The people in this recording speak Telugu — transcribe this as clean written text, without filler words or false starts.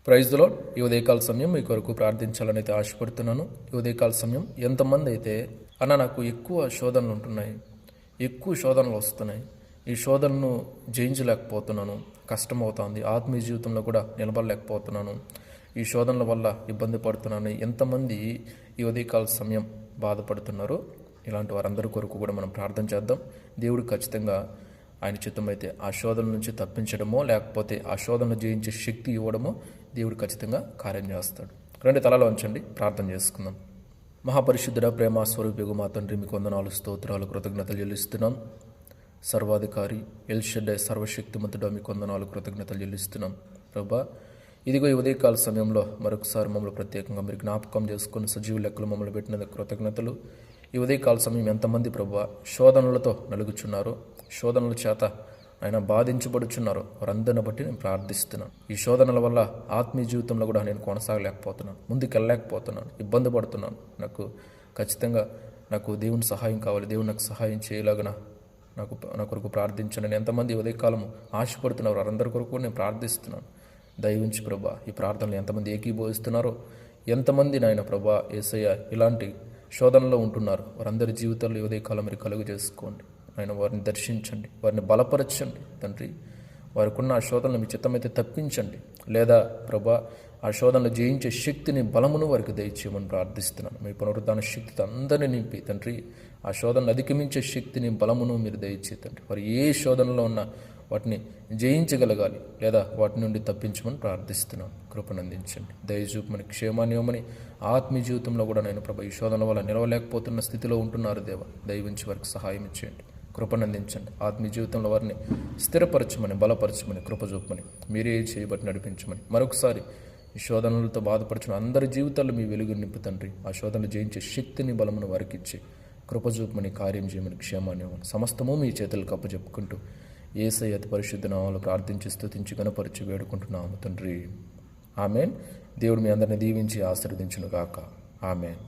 Praise the lord. ఈ ఉదయకాల సమయం మీ కొరకు ప్రార్థించాలని అయితే ఆశపడుతున్నాను. ఈ ఉదయకాల సమయం ఎంతమంది అయితే నాకు ఎక్కువ శోధనలు ఉంటున్నాయి, ఎక్కువ శోధనలు వస్తున్నాయి, ఈ శోధనను జయించలేకపోతున్నాను, కష్టమవుతుంది, ఆత్మీయ జీవితంలో కూడా నిలబడలేకపోతున్నాను, ఈ శోధనల వల్ల ఇబ్బంది పడుతున్నాను, ఎంతమంది ఈ ఉదయకాల సమయం బాధపడుతున్నారో ఇలాంటి వారందరి కొరకు కూడా మనం ప్రార్థన చేద్దాం. దేవుడు ఖచ్చితంగా ఆయన చిత్తమైతే ఆ శోధన నుంచి తప్పించడమో లేకపోతే ఆ శోధనను జయించే శక్తి ఇవ్వడమో దేవుడు ఖచ్చితంగా కార్యం చేస్తాడు. రెండు తలలో ఉంచండి, ప్రార్థన చేసుకుందాం. మహాపరిశుద్ధుడ, ప్రేమ స్వరూపిగు మా తండ్రి, మీకు వందనాలు, స్తోత్రాలు, కృతజ్ఞతలు చెల్లిస్తున్నాం. సర్వాధికారి ఎల్ షడ్డై, సర్వశక్తిమంతుడ, మీకు వందనాలు, కృతజ్ఞతలు చెల్లిస్తున్నాం. ప్రభా, ఇదిగో ఈ ఉదయకాల సమయంలో మరొకసారి మమ్మల్ని ప్రత్యేకంగా మీరు జ్ఞాపకం చేసుకుని సజీవ లెక్కలు మమ్మల్ని పెట్టినందుకు కృతజ్ఞతలు. ఈ ఉదయకాల సమయం ఎంతమంది ప్రభా శోధనలతో నలుగుచున్నారో, శోధనల చేత ఆయన బాధించబడుచున్నారో వారందరిని బట్టి నేను ప్రార్థిస్తున్నాను. ఈ శోధనల వల్ల ఆత్మీయ జీవితంలో కూడా నేను కొనసాగలేకపోతున్నాను, ముందుకెళ్ళలేకపోతున్నాను, ఇబ్బంది పడుతున్నాను. నాకు ఖచ్చితంగా దేవుని సహాయం కావాలి, దేవుడు నాకు సహాయం చేయలాగా నా కొరకు ప్రార్థించండి. ఎంతమంది ఉదయకాలము ఆశపడుతున్నారు వారందరి కొరకు నేను ప్రార్థిస్తున్నాను. దయవుంచి ప్రభా ఈ ప్రార్థనలు ఎంతమంది ఏకీభవిస్తున్నారో, ఎంతమంది నాయన ప్రభా యేసయ్య ఇలాంటి శోధనలో ఉంటున్నారు వారందరి జీవితాల్లో ఈ ఉదయకాలం మీరు కలుగు చేసుకోండి. ఆయన వారిని దర్శించండి, వారిని బలపరచండి తండ్రి. వారికి ఉన్న ఆ శోధనలు మీ చిత్తమైతే తప్పించండి, లేదా ప్రభా ఆ శోధనలు జయించే శక్తిని, బలమును వారికి దయచేయమని ప్రార్థిస్తున్నాను. మీ పునరుద్ధాన శక్తితో అందరినీ నింపి తండ్రి, ఆ శోధనను అధిగమించే శక్తిని, బలమును మీరు దయచే తండ్రి. వారు ఏ శోధనలో ఉన్నా వాటిని జయించగలగాలి, లేదా వాటి నుండి తప్పించమని ప్రార్థిస్తున్నాను. కృపనందించండి, దయచూపమని, క్షేమాన్ని ఇవ్వమని. ఆత్మీయ జీవితంలో కూడా నేను ప్రభా ఈ శోధనల వల్ల నిలవలేకపోతున్న స్థితిలో ఉంటున్నారు దేవ, దయవించి వారికి సహాయం ఇచ్చేయండి, కృపనందించండి. ఆత్మీయ జీవితంలో వారిని స్థిరపరచమని, బలపరచమని, కృపచూపమని, మీరే చేయబట్టి నడిపించమని. మరొకసారి ఈ శోధనలతో బాధపరచిన అందరి జీవితాల్లో మీ వెలుగు నింపు తండ్రి. ఆ శోధనలు జయించే శక్తిని, బలమును వారికి ఇచ్చి కృపచూపమని, కార్యం చేయమని, క్షేమాన్ని ఇవ్వమని. సమస్తము మీ చేతులకు అప్పచెప్పుకుంటూ యేసయ్య అతి పరిశుద్ధ నామములో ప్రార్థించి స్తుతించి గణపరిచి వేడుకుంటున్నాము తండ్రి. ఆమెన్. దేవుడు మీ అందరిని దీవించి ఆశీర్వదించును గాక. ఆమెన్.